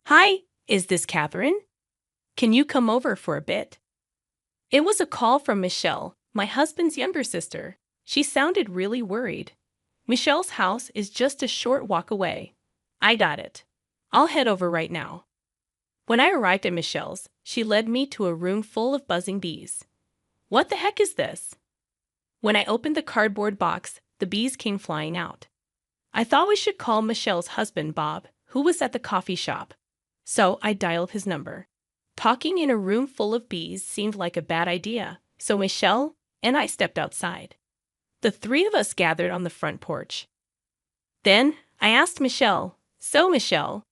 Hi, is this Catherine? Can you come over for a bit? It was a call from Michelle, my husband's younger sister. She sounded really worried. Michelle's house is just a short walk away. I got it. I'll head over right now. When I arrived at Michelle's, she led me to a room full of buzzing bees. What the heck is this? When I opened the cardboard box, the bees came flying out. I thought we should call Michelle's husband, Bob, who was at the coffee shop. So I dialed his number. Talking in a room full of bees seemed like a bad idea, so Michelle and I stepped outside. The three of us gathered on the front porch. Then I asked Michelle, "So, Michelle,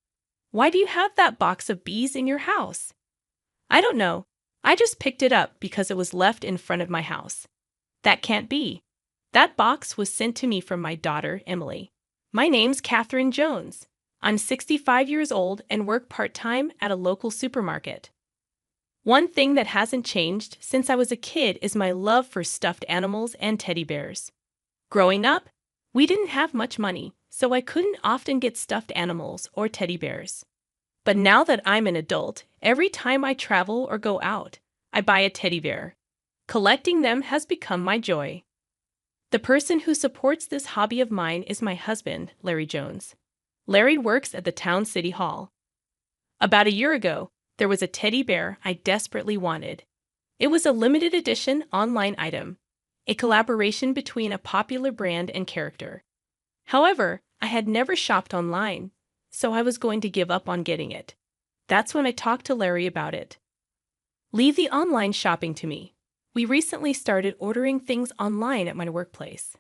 why do you have that box of bees in your house?" "I don't know. I just picked it up because it was left in front of my house." "That can't be. That box was sent to me from my daughter, Emily. My name's Catherine Jones. I'm 65 years old and work part-time at a local supermarket. One thing that hasn't changed since I was a kid is my love for stuffed animals and teddy bears. Growing up, we didn't have much money, so I couldn't often get stuffed animals or teddy bears. But now that I'm an adult, every time I travel or go out, I buy a teddy bear. Collecting them has become my joy. The person who supports this hobby of mine is my husband, Larry Jones. Larry works at the town city hall. About a year ago, there was a teddy bear I desperately wanted. It was a limited edition online item, a collaboration between a popular brand and character. However, I had never shopped online, so I was going to give up on getting it. That's when I talked to Larry about it. "Leave the online shopping to me. We recently started ordering things online at my workplace."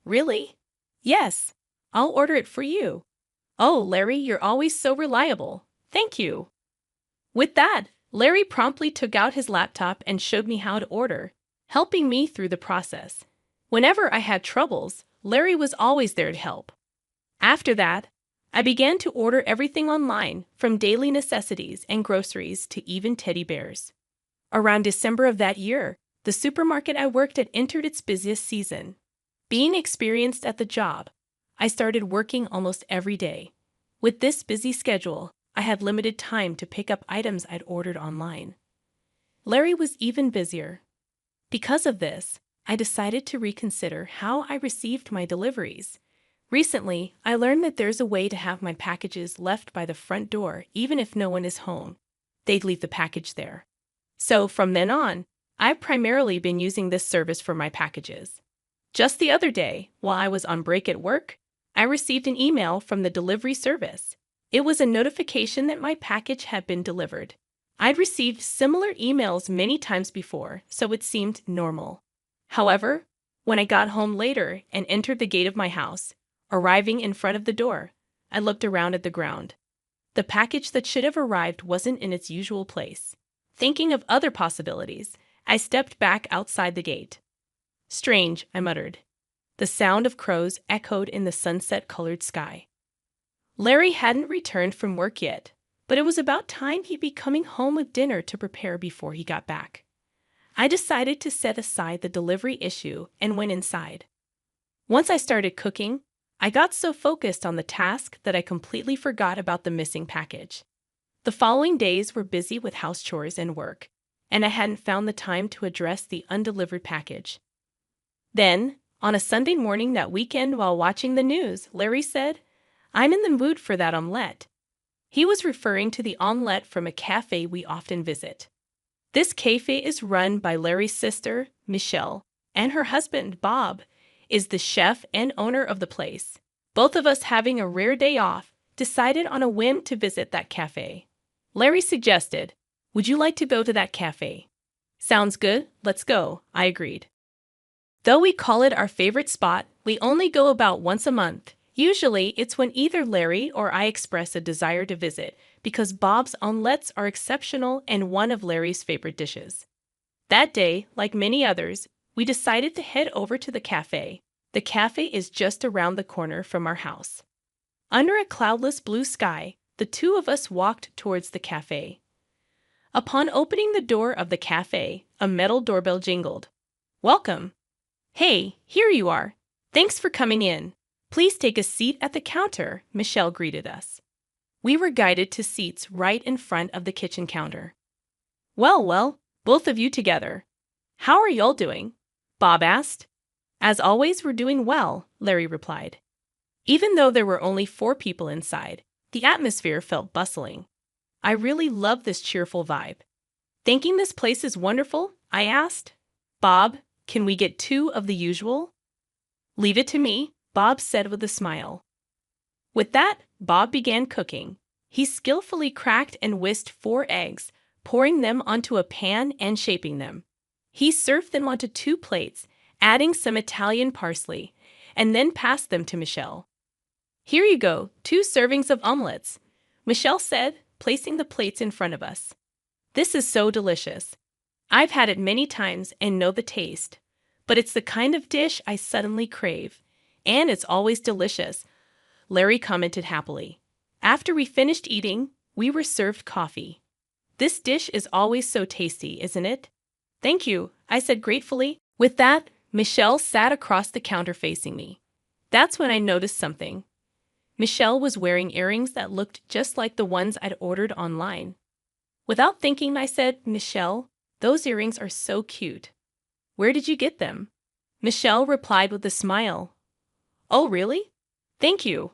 "Really?" "Yes. I'll order it for you." "Oh, Larry, you're always so reliable. Thank you." With that, Larry promptly took out his laptop and showed me how to order, helping me through the process. Whenever I had troubles, Larry was always there to help. After that, I began to order everything online, from daily necessities and groceries to even teddy bears. Around December of that year, the supermarket I worked at entered its busiest season. Being experienced at the job, I started working almost every day. With this busy schedule, I had limited time to pick up items I'd ordered online. Larry was even busier. Because of this, I decided to reconsider how I received my deliveries. Recently, I learned that there's a way to have my packages left by the front door even if no one is home. They'd leave the package there. So from then on, I've primarily been using this service for my packages. Just the other day, while I was on break at work, I received an email from the delivery service. It was a notification that my package had been delivered. I'd received similar emails many times before, so it seemed normal. However, when I got home later and entered the gate of my house, arriving in front of the door, I looked around at the ground. The package that should have arrived wasn't in its usual place. Thinking of other possibilities, I stepped back outside the gate. "Strange," I muttered. The sound of crows echoed in the sunset-colored sky. Larry hadn't returned from work yet, but it was about time he'd be coming home with dinner to prepare before he got back. I decided to set aside the delivery issue and went inside. Once I started cooking, I got so focused on the task that I completely forgot about the missing package. The following days were busy with house chores and work, and I hadn't found the time to address the undelivered package. Then, on a Sunday morning that weekend while watching the news, Larry said, "I'm in the mood for that omelette." He was referring to the omelette from a cafe we often visit. This cafe is run by Larry's sister, Michelle, and her husband, Bob, is the chef and owner of the place. Both of us, having a rare day off, decided on a whim to visit that cafe. Larry suggested, "Would you like to go to that cafe?" "Sounds good, let's go," I agreed. Though we call it our favorite spot, we only go about once a month. Usually, it's when either Larry or I express a desire to visit, because Bob's omelettes are exceptional and one of Larry's favorite dishes. That day, like many others, we decided to head over to the cafe. The cafe is just around the corner from our house. Under a cloudless blue sky, the two of us walked towards the cafe. Upon opening the door of the cafe, a metal doorbell jingled. "Welcome." "Hey, here you are. Thanks for coming in. Please take a seat at the counter," Michelle greeted us. We were guided to seats right in front of the kitchen counter. Well, both of you together. How are y'all doing? Bob asked. As always, we're doing well, Larry replied. Even though there were only 4 people inside, the atmosphere felt bustling. I really love this cheerful vibe. Thinking this place is wonderful, I asked. Bob, can we get 2 of the usual? Leave it to me, Bob said with a smile. With that, Bob began cooking. He skillfully cracked and whisked 4 eggs, pouring them onto a pan and shaping them. He served them onto 2 plates, adding some Italian parsley, and then passed them to Michelle. Here you go, 2 servings of omelets, Michelle said, placing the plates in front of us. This is so delicious. I've had it many times and know the taste, but it's the kind of dish I suddenly crave. And it's always delicious, Larry commented happily. After we finished eating, we were served coffee. This dish is always so tasty, isn't it? Thank you, I said gratefully. With that, Michelle sat across the counter facing me. That's when I noticed something. Michelle was wearing earrings that looked just like the ones I'd ordered online. Without thinking, I said, Michelle, those earrings are so cute. Where did you get them? Michelle replied with a smile. Oh, really? Thank you.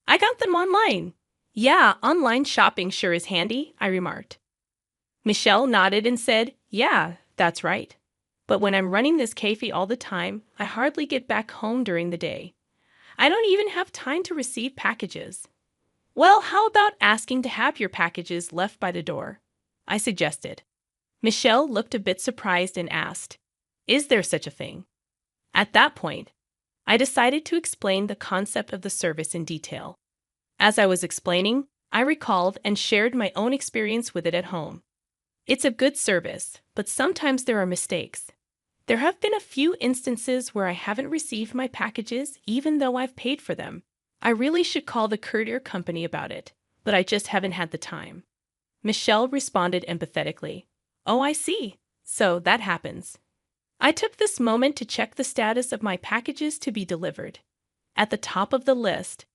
I got them online. Yeah, online shopping sure is handy, I remarked. Michelle nodded and said, yeah, that's right. But when I'm running this cafe all the time, I hardly get back home during the day. I don't even have time to receive packages. Well, how about asking to have your packages left by the door? I suggested. Michelle looked a bit surprised and asked, is there such a thing? At that point, I decided to explain the concept of the service in detail. As I was explaining, I recalled and shared my own experience with it at home. It's a good service, but sometimes there are mistakes. There have been a few instances where I haven't received my packages even though I've paid for them. I really should call the courier company about it, but I just haven't had the time. Michelle responded empathetically. Oh, I see. So that happens. I took this moment to check the status of my packages to be delivered. At the top of the list,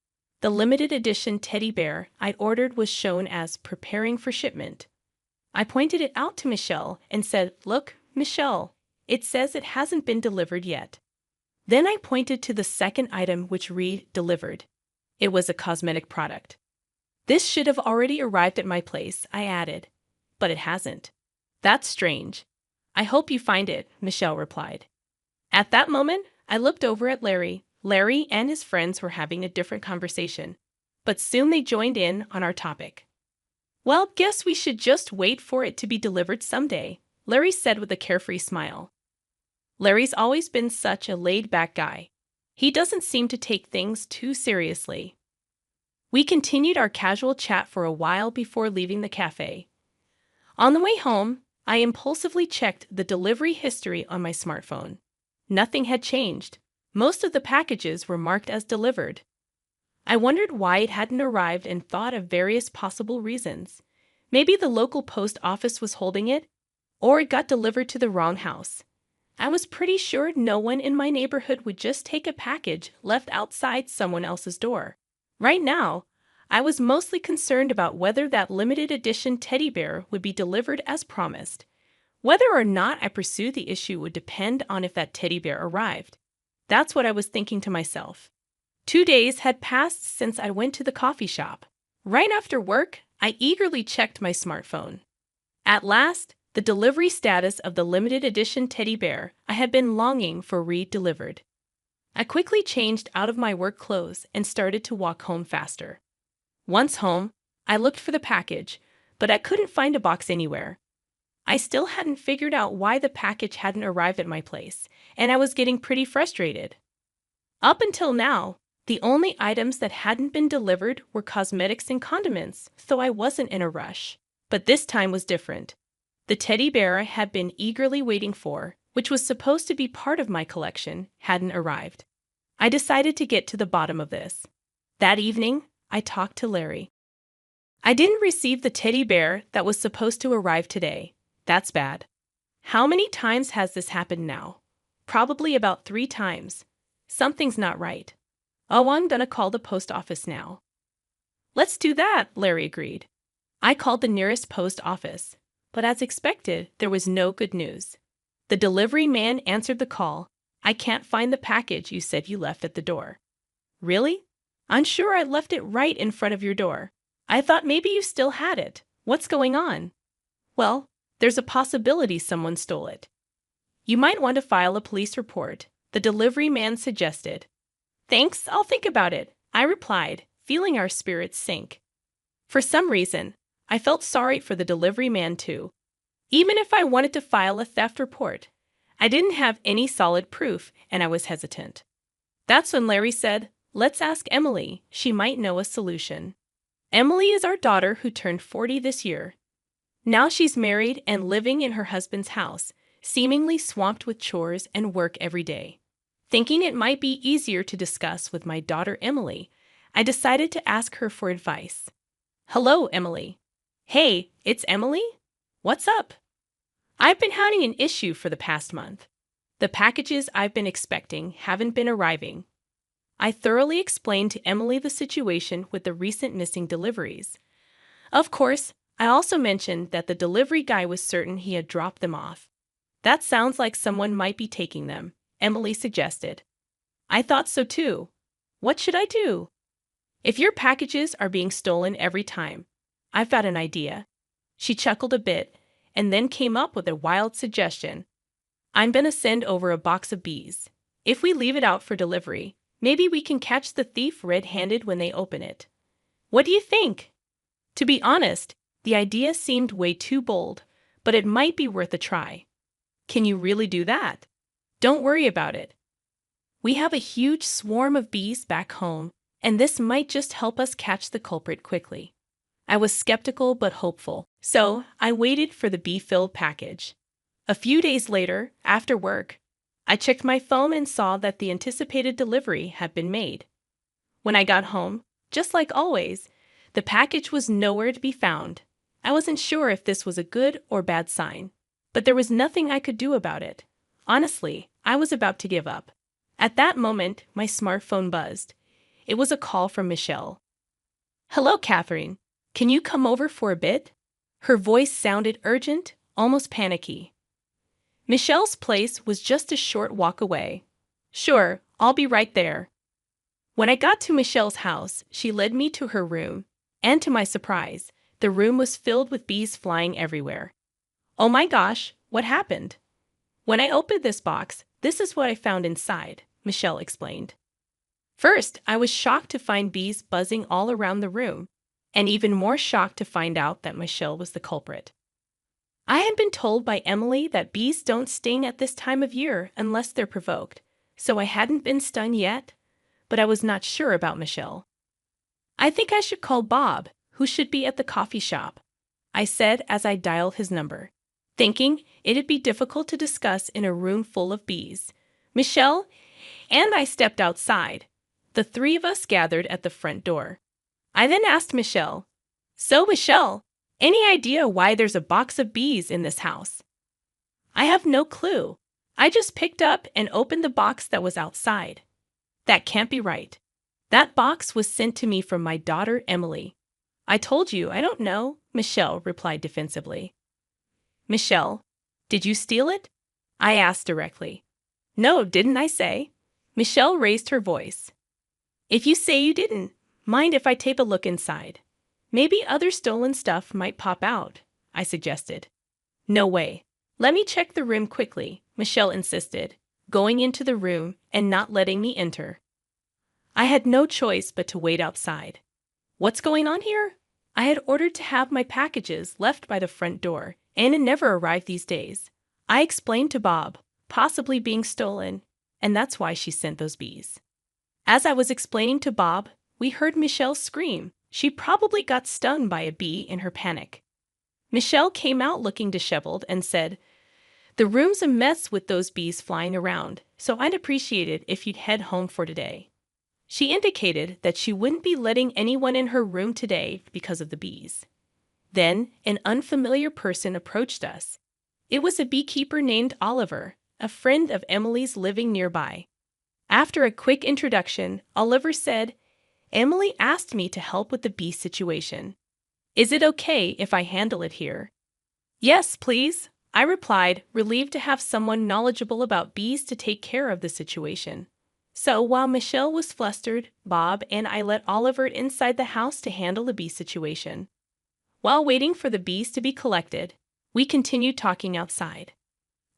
the limited edition teddy bear I'd ordered was shown as preparing for shipment. I pointed it out to Michelle and said, look, Michelle, it says it hasn't been delivered yet. Then I pointed to the second item which read delivered. It was a cosmetic product. This should have already arrived at my place, I added, but it hasn't. That's strange. I hope you find it, Michelle replied. At that moment, I looked over at Larry. Larry and his friends were having a different conversation, but soon they joined in on our topic. Well, guess we should just wait for it to be delivered someday, Larry said with a carefree smile. Larry's always been such a laid-back guy. He doesn't seem to take things too seriously. We continued our casual chat for a while before leaving the cafe. On the way home, I impulsively checked the delivery history on my smartphone. Nothing had changed. Most of the packages were marked as delivered. I wondered why it hadn't arrived and thought of various possible reasons. Maybe the local post office was holding it, or it got delivered to the wrong house. I was pretty sure no one in my neighborhood would just take a package left outside someone else's door. Right now, I was mostly concerned about whether that limited edition teddy bear would be delivered as promised. Whether or not I pursued the issue would depend on if that teddy bear arrived. That's what I was thinking to myself. 2 days had passed since I went to the coffee shop. Right after work, I eagerly checked my smartphone. At last, the delivery status of the limited edition teddy bear I had been longing for re-delivered. I quickly changed out of my work clothes and started to walk home faster. Once home, I looked for the package, but I couldn't find a box anywhere. I still hadn't figured out why the package hadn't arrived at my place, and I was getting pretty frustrated. Up until now, the only items that hadn't been delivered were cosmetics and condiments, so I wasn't in a rush. But this time was different. The teddy bear I had been eagerly waiting for, which was supposed to be part of my collection, hadn't arrived. I decided to get to the bottom of this. That evening, I talked to Larry. I didn't receive the teddy bear that was supposed to arrive today. That's bad. How many times has this happened now? Probably about 3 times. Something's not right. Oh, I'm gonna call the post office now. Let's do that, Larry agreed. I called the nearest post office, but as expected, there was no good news. The delivery man answered the call. I can't find the package you said you left at the door. Really? I'm sure I left it right in front of your door. I thought maybe you still had it. What's going on? Well, there's a possibility someone stole it. You might want to file a police report, the delivery man suggested. Thanks, I'll think about it, I replied, feeling our spirits sink. For some reason, I felt sorry for the delivery man too. Even if I wanted to file a theft report, I didn't have any solid proof and I was hesitant. That's when Larry said, "Let's ask Emily, she might know a solution." Emily is our daughter who turned 40 this year. Now she's married and living in her husband's house, seemingly swamped with chores and work every day. Thinking it might be easier to discuss with my daughter Emily, I decided to ask her for advice. Hello, Emily. Hey, it's Emily? What's up? I've been having an issue for the past month. The packages I've been expecting haven't been arriving. I thoroughly explained to Emily the situation with the recent missing deliveries. Of course, I also mentioned that the delivery guy was certain he had dropped them off. That sounds like someone might be taking them, Emily suggested. I thought so too. What should I do? If your packages are being stolen every time, I've got an idea. She chuckled a bit and then came up with a wild suggestion. I'm going to send over a box of bees. If we leave it out for delivery, maybe we can catch the thief red-handed when they open it. What do you think? To be honest, the idea seemed way too bold, but it might be worth a try. Can you really do that? Don't worry about it. We have a huge swarm of bees back home, and this might just help us catch the culprit quickly. I was skeptical but hopeful, so I waited for the bee-filled package. A few days later, after work, I checked my phone and saw that the anticipated delivery had been made. When I got home, just like always, the package was nowhere to be found. I wasn't sure if this was a good or bad sign, but there was nothing I could do about it. Honestly, I was about to give up. At that moment, my smartphone buzzed. It was a call from Michelle. Hello, Catherine. Can you come over for a bit? Her voice sounded urgent, almost panicky. Michelle's place was just a short walk away. Sure, I'll be right there. When I got to Michelle's house, she led me to her room, and to my surprise, the room was filled with bees flying everywhere. Oh my gosh, what happened? When I opened this box, this is what I found inside, Michelle explained. First, I was shocked to find bees buzzing all around the room, and even more shocked to find out that Michelle was the culprit. I had been told by Emily that bees don't sting at this time of year unless they're provoked, so I hadn't been stung yet, but I was not sure about Michelle. I think I should call Bob, who should be at the coffee shop, I said as I dialed his number, thinking it'd be difficult to discuss in a room full of bees. Michelle and I stepped outside. The three of us gathered at the front door. I then asked Michelle, "So, Michelle, any idea why there's a box of bees in this house?" "I have no clue. I just picked up and opened the box that was outside." "That can't be right. That box was sent to me from my daughter Emily." "I told you, I don't know," Michelle replied defensively. "Michelle, did you steal it?" I asked directly. "No, didn't I say?" Michelle raised her voice. "If you say you didn't, mind if I take a look inside? Maybe other stolen stuff might pop out," I suggested. "No way. Let me check the room quickly," Michelle insisted, going into the room and not letting me enter. I had no choice but to wait outside. What's going on here? I had ordered to have my packages left by the front door, and it never arrived these days. I explained to Bob, possibly being stolen, and that's why she sent those bees. As I was explaining to Bob, we heard Michelle scream. She probably got stung by a bee in her panic. Michelle came out looking disheveled and said, "The room's a mess with those bees flying around, so I'd appreciate it if you'd head home for today." She indicated that she wouldn't be letting anyone in her room today because of the bees. Then an unfamiliar person approached us. It was a beekeeper named Oliver, a friend of Emily's living nearby. After a quick introduction, Oliver said, Emily asked me to help with the bee situation. Is it okay if I handle it here? Yes, please, I replied, relieved to have someone knowledgeable about bees to take care of the situation. So while Michelle was flustered, Bob and I let Oliver inside the house to handle the bee situation. While waiting for the bees to be collected, we continued talking outside.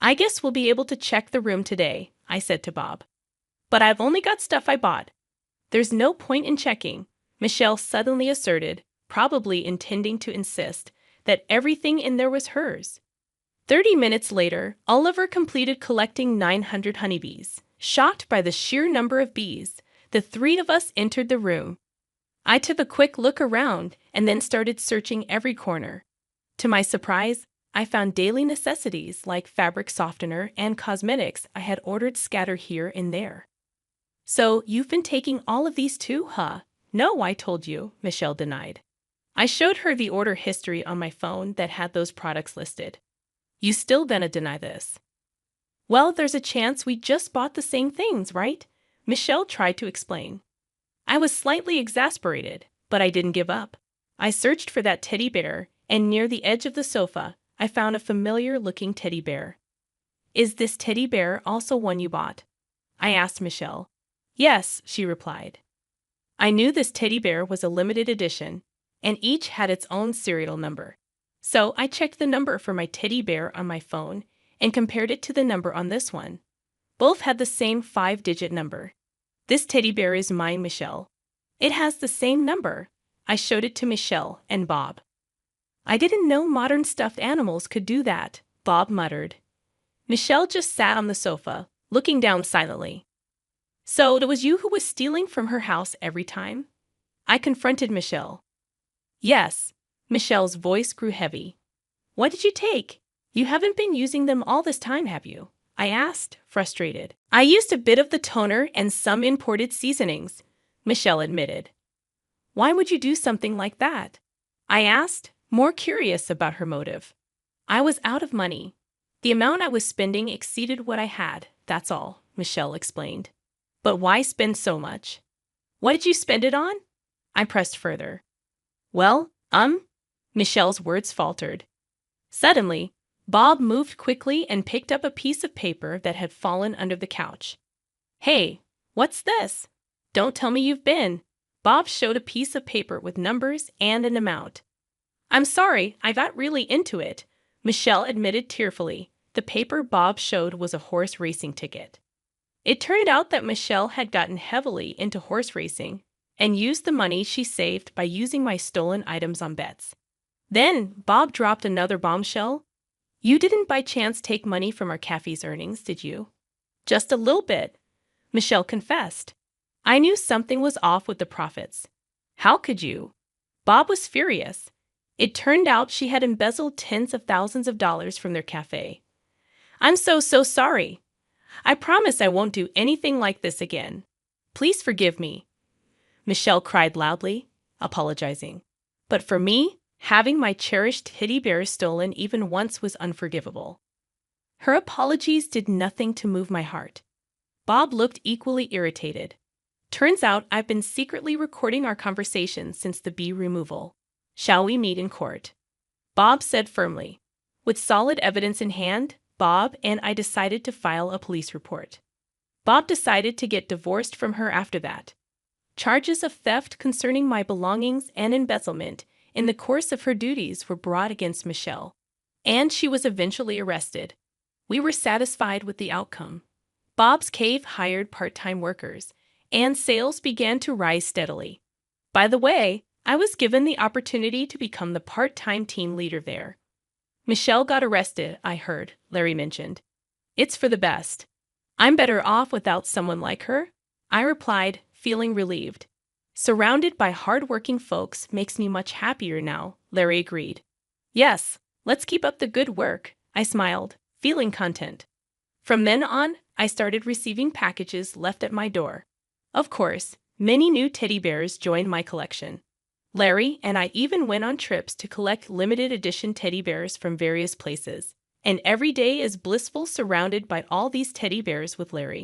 I guess we'll be able to check the room today, I said to Bob. But I've only got stuff I bought. There's no point in checking, Michelle suddenly asserted, probably intending to insist that everything in there was hers. 30 minutes later, Oliver completed collecting 900 honeybees. Shocked by the sheer number of bees, the three of us entered the room. I took a quick look around and then started searching every corner. To my surprise, I found daily necessities like fabric softener and cosmetics I had ordered scattered here and there. So, you've been taking all of these too, huh? No, I told you, Michelle denied. I showed her the order history on my phone that had those products listed. You still gonna deny this? Well, there's a chance we just bought the same things, right? Michelle tried to explain. I was slightly exasperated, but I didn't give up. I searched for that teddy bear, and near the edge of the sofa, I found a familiar-looking teddy bear. Is this teddy bear also one you bought? I asked Michelle. Yes, she replied. I knew this teddy bear was a limited edition, and each had its own serial number. So I checked the number for my teddy bear on my phone and compared it to the number on this one. Both had the same 5-digit number. This teddy bear is mine, Michelle. It has the same number. I showed it to Michelle and Bob. I didn't know modern stuffed animals could do that, Bob muttered. Michelle just sat on the sofa, looking down silently. So it was you who was stealing from her house every time? I confronted Michelle. Yes. Michelle's voice grew heavy. What did you take? You haven't been using them all this time, have you? I asked, frustrated. I used a bit of the toner and some imported seasonings, Michelle admitted. Why would you do something like that? I asked, more curious about her motive. I was out of money. The amount I was spending exceeded what I had, that's all, Michelle explained. But why spend so much? What did you spend it on? I pressed further. Well, Michelle's words faltered. Suddenly, Bob moved quickly and picked up a piece of paper that had fallen under the couch. Hey, what's this? Don't tell me you've been. Bob showed a piece of paper with numbers and an amount. I'm sorry, I got really into it, Michelle admitted tearfully. The paper Bob showed was a horse racing ticket. It turned out that Michelle had gotten heavily into horse racing and used the money she saved by using my stolen items on bets. Then Bob dropped another bombshell. You didn't by chance take money from our cafe's earnings, did you? Just a little bit, Michelle confessed. I knew something was off with the profits. How could you? Bob was furious. It turned out she had embezzled tens of thousands of dollars from their cafe. I'm so sorry. I promise I won't do anything like this again. Please forgive me, Michelle cried loudly, apologizing. But for me, having my cherished teddy bear stolen even once was unforgivable. Her apologies did nothing to move my heart. Bob looked equally irritated. Turns out I've been secretly recording our conversation since the bee removal. Shall we meet in court? Bob said firmly. With solid evidence in hand, Bob and I decided to file a police report. Bob decided to get divorced from her after that. Charges of theft concerning my belongings and embezzlement in the course of her duties were brought against Michelle, and she was eventually arrested. We were satisfied with the outcome. Bob's cave hired part-time workers, and sales began to rise steadily. By the way, I was given the opportunity to become the part-time team leader there. Michelle got arrested, I heard, Larry mentioned. It's for the best. I'm better off without someone like her, I replied, feeling relieved. Surrounded by hard-working folks makes me much happier now, Larry agreed. Yes, let's keep up the good work, I smiled, feeling content. From then on, I started receiving packages left at my door. Of course, many new teddy bears joined my collection. Larry and I even went on trips to collect limited edition teddy bears from various places. And every day is blissful surrounded by all these teddy bears with Larry.